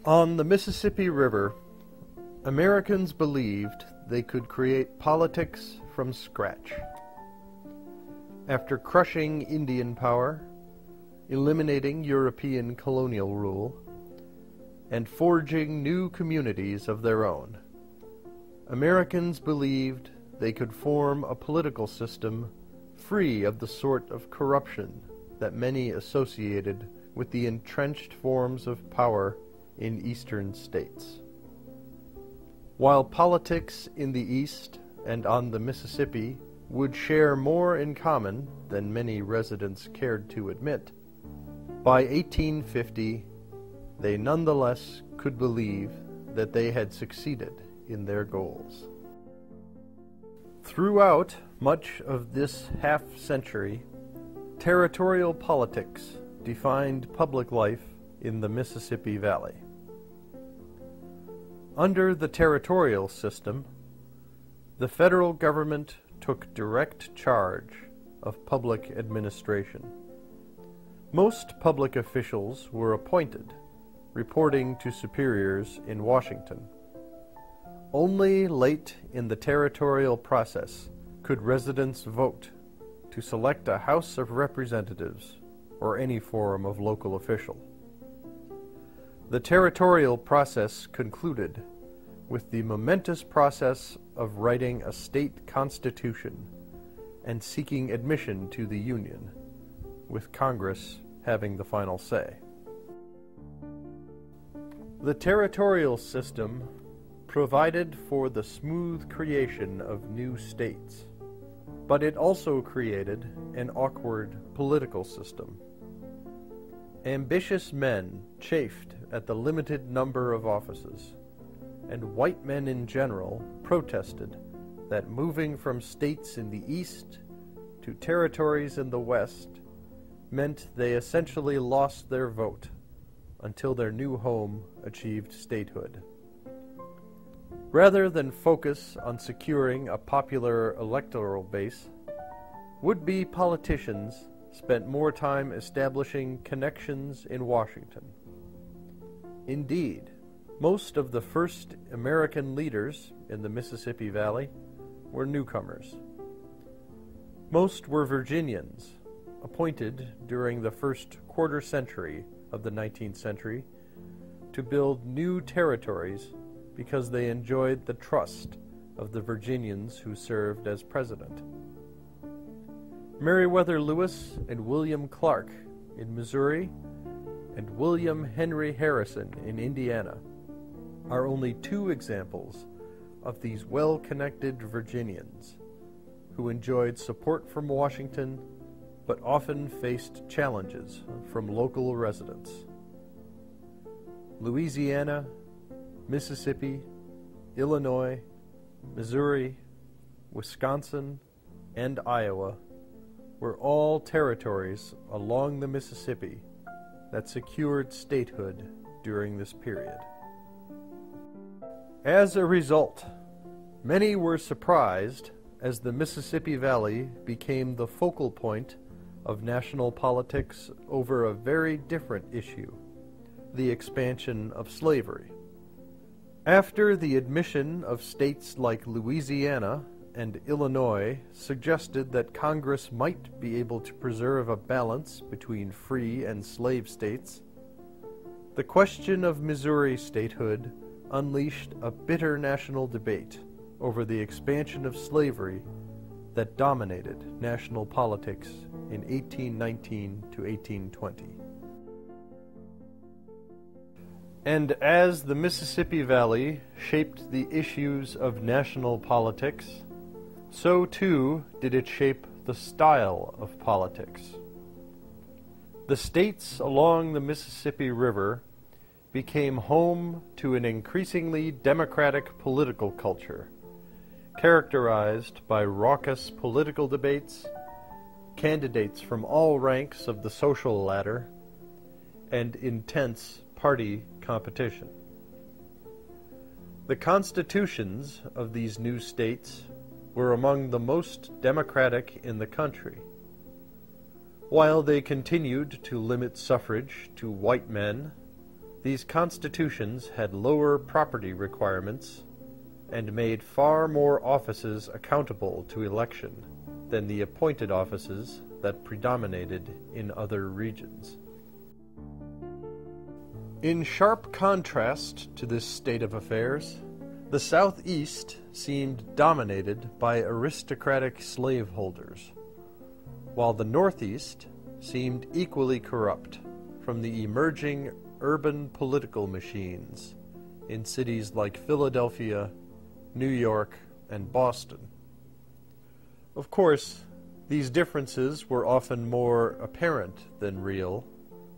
On the Mississippi River, Americans believed they could create politics from scratch. After crushing Indian power, eliminating European colonial rule, and forging new communities of their own, Americans believed they could form a political system free of the sort of corruption that many associated with the entrenched forms of power in eastern states. While politics in the East and on the Mississippi would share more in common than many residents cared to admit, by 1850 they nonetheless could believe that they had succeeded in their goals. Throughout much of this half-century, territorial politics defined public life in the Mississippi Valley. Under the territorial system, the federal government took direct charge of public administration. Most public officials were appointed, reporting to superiors in Washington. Only late in the territorial process could residents vote to select a House of Representatives or any form of local official. The territorial process concluded with the momentous process of writing a state constitution and seeking admission to the Union, with Congress having the final say. The territorial system provided for the smooth creation of new states, but it also created an awkward political system. Ambitious men chafed at the limited number of offices, and white men in general protested that moving from states in the East to territories in the West meant they essentially lost their vote until their new home achieved statehood. Rather than focus on securing a popular electoral base, would-be politicians spent more time establishing connections in Washington. Indeed, most of the first American leaders in the Mississippi Valley were newcomers. Most were Virginians, appointed during the first quarter century of the 19th century to build new territories because they enjoyed the trust of the Virginians who served as president. Meriwether Lewis and William Clark in Missouri and William Henry Harrison in Indiana are only two examples of these well-connected Virginians who enjoyed support from Washington but often faced challenges from local residents. Louisiana, Mississippi, Illinois, Missouri, Wisconsin, and Iowa were all territories along the Mississippi that secured statehood during this period. As a result, many were surprised as the Mississippi Valley became the focal point of national politics over a very different issue, the expansion of slavery. After the admission of states like Louisiana and Illinois suggested that Congress might be able to preserve a balance between free and slave states, the question of Missouri statehood unleashed a bitter national debate over the expansion of slavery that dominated national politics in 1819 to 1820. And as the Mississippi Valley shaped the issues of national politics, so too did it shape the style of politics. The states along the Mississippi River became home to an increasingly democratic political culture, characterized by raucous political debates, candidates from all ranks of the social ladder, and intense party competition. The constitutions of these new states were among the most democratic in the country. While they continued to limit suffrage to white men, These constitutions had lower property requirements and made far more offices accountable to election than the appointed offices that predominated in other regions. In sharp contrast to this state of affairs, the Southeast seemed dominated by aristocratic slaveholders, while the Northeast seemed equally corrupt from the emerging urban political machines in cities like Philadelphia, New York, and Boston. Of course, these differences were often more apparent than real,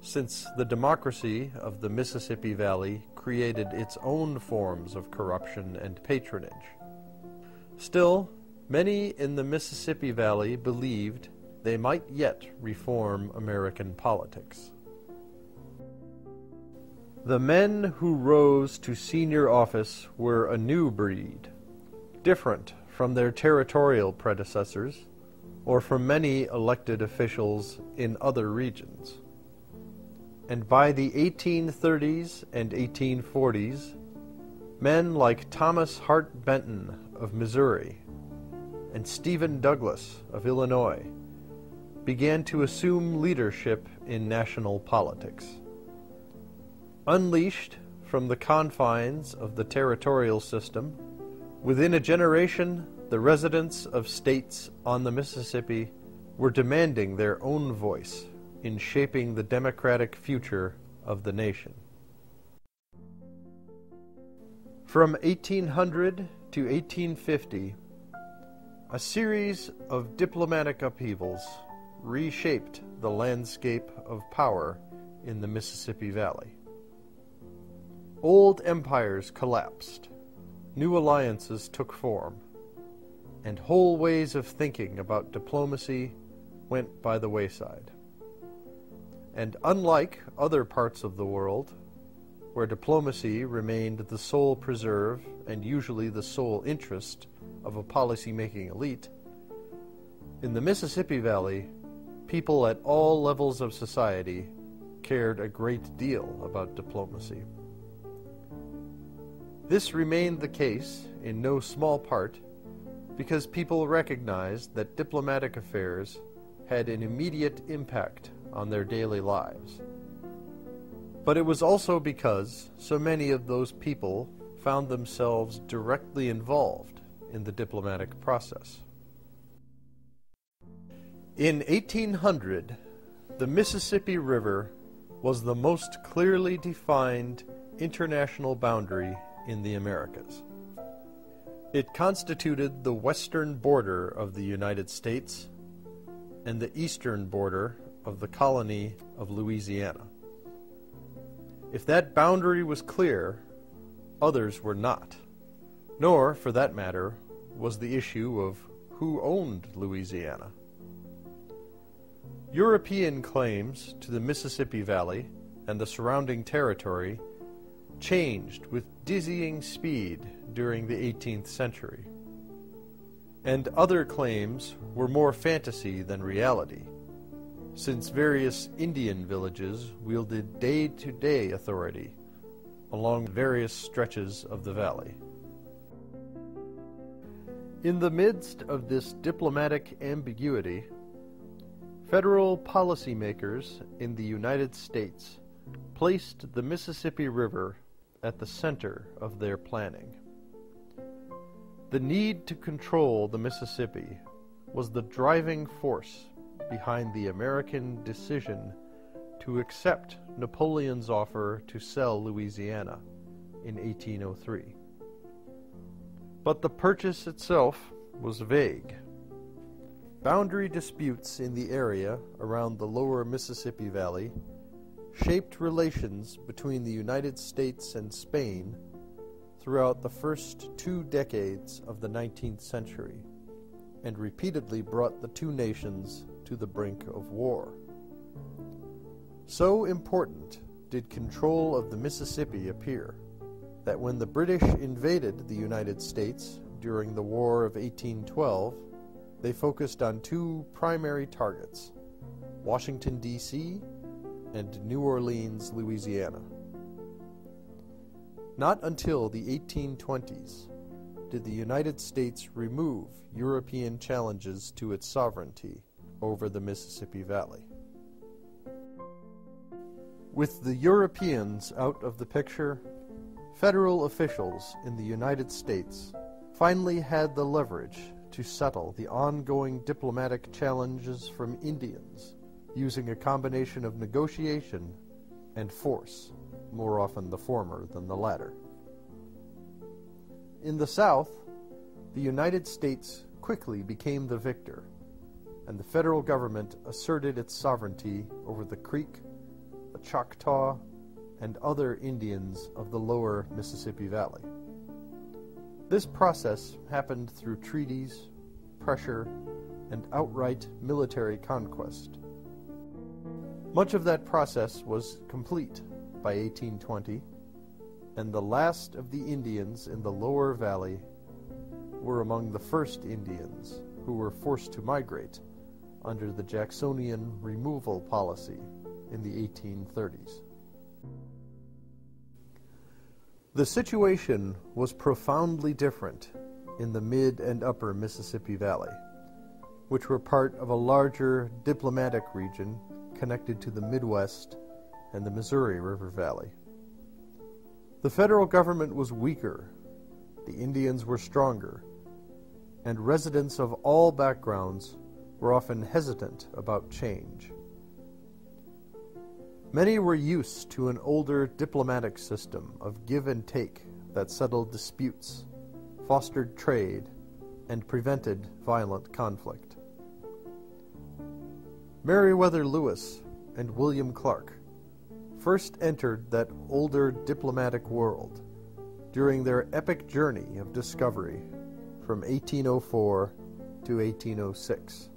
since the democracy of the Mississippi Valley created its own forms of corruption and patronage. Still, many in the Mississippi Valley believed they might yet reform American politics. The men who rose to senior office were a new breed, different from their territorial predecessors, or from many elected officials in other regions. And by the 1830s and 1840s, men like Thomas Hart Benton of Missouri and Stephen Douglas of Illinois began to assume leadership in national politics. Unleashed from the confines of the territorial system, within a generation, the residents of states on the Mississippi were demanding their own voice in shaping the democratic future of the nation. From 1800 to 1850, a series of diplomatic upheavals reshaped the landscape of power in the Mississippi Valley. Old empires collapsed, new alliances took form, and whole ways of thinking about diplomacy went by the wayside. And unlike other parts of the world, where diplomacy remained the sole preserve and usually the sole interest of a policy-making elite, in the Mississippi Valley, people at all levels of society cared a great deal about diplomacy. This remained the case, in no small part, because people recognized that diplomatic affairs had an immediate impact on their daily lives. But it was also because so many of those people found themselves directly involved in the diplomatic process. In 1800, the Mississippi River was the most clearly defined international boundary in the Americas. It constituted the western border of the United States and the eastern border of the colony of Louisiana. If that boundary was clear, others were not, nor, for that matter, was the issue of who owned Louisiana. European claims to the Mississippi Valley and the surrounding territory changed with dizzying speed during the 18th century. And other claims were more fantasy than reality, since various Indian villages wielded day-to-day authority along various stretches of the valley. In the midst of this diplomatic ambiguity, federal policymakers in the United States placed the Mississippi River at the center of their planning. The need to control the Mississippi was the driving force behind the American decision to accept Napoleon's offer to sell Louisiana in 1803. But the purchase itself was vague. Boundary disputes in the area around the lower Mississippi Valley shaped relations between the United States and Spain throughout the first 2 decades of the 19th century, and repeatedly brought the two nations to the brink of war. So important did control of the Mississippi appear that when the British invaded the United States during the War of 1812, they focused on 2 primary targets, Washington, D.C., and New Orleans, Louisiana. Not until the 1820s did the United States remove European challenges to its sovereignty over the Mississippi Valley. With the Europeans out of the picture, federal officials in the United States finally had the leverage to settle the ongoing diplomatic challenges from Indians using a combination of negotiation and force, more often the former than the latter. In the South, the United States quickly became the victor, and the federal government asserted its sovereignty over the Creek, the Choctaw, and other Indians of the lower Mississippi Valley. This process happened through treaties, pressure, and outright military conquest. Much of that process was complete by 1820, and the last of the Indians in the lower valley were among the first Indians who were forced to migrate under the Jacksonian removal policy in the 1830s. The situation was profoundly different in the mid and upper Mississippi Valley, which were part of a larger diplomatic region connected to the Midwest and the Missouri River Valley. The federal government was weaker, the Indians were stronger, and residents of all backgrounds were often hesitant about change. Many were used to an older diplomatic system of give and take that settled disputes, fostered trade, and prevented violent conflict. Meriwether Lewis and William Clark first entered that older diplomatic world during their epic journey of discovery from 1804 to 1806.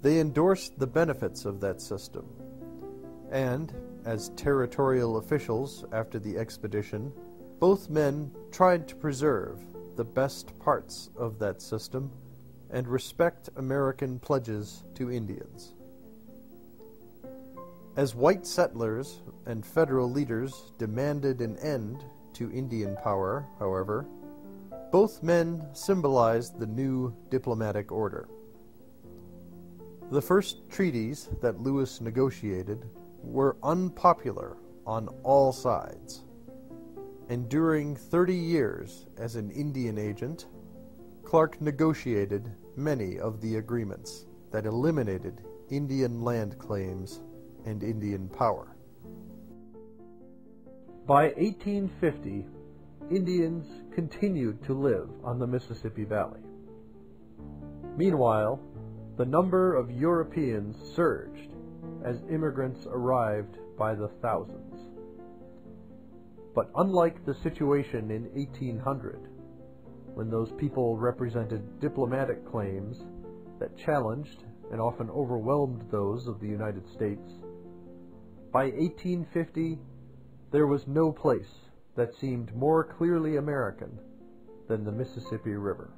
They endorsed the benefits of that system, and, as territorial officials after the expedition, both men tried to preserve the best parts of that system and respect American pledges to Indians. As white settlers and federal leaders demanded an end to Indian power, however, both men symbolized the new diplomatic order. The first treaties that Lewis negotiated were unpopular on all sides, and during 30 years as an Indian agent, Clark negotiated many of the agreements that eliminated Indian land claims and Indian power. By 1850, Indians continued to live on the Mississippi Valley. Meanwhile, the number of Europeans surged as immigrants arrived by the thousands. But unlike the situation in 1800, when those people represented diplomatic claims that challenged and often overwhelmed those of the United States, by 1850 there was no place that seemed more clearly American than the Mississippi River.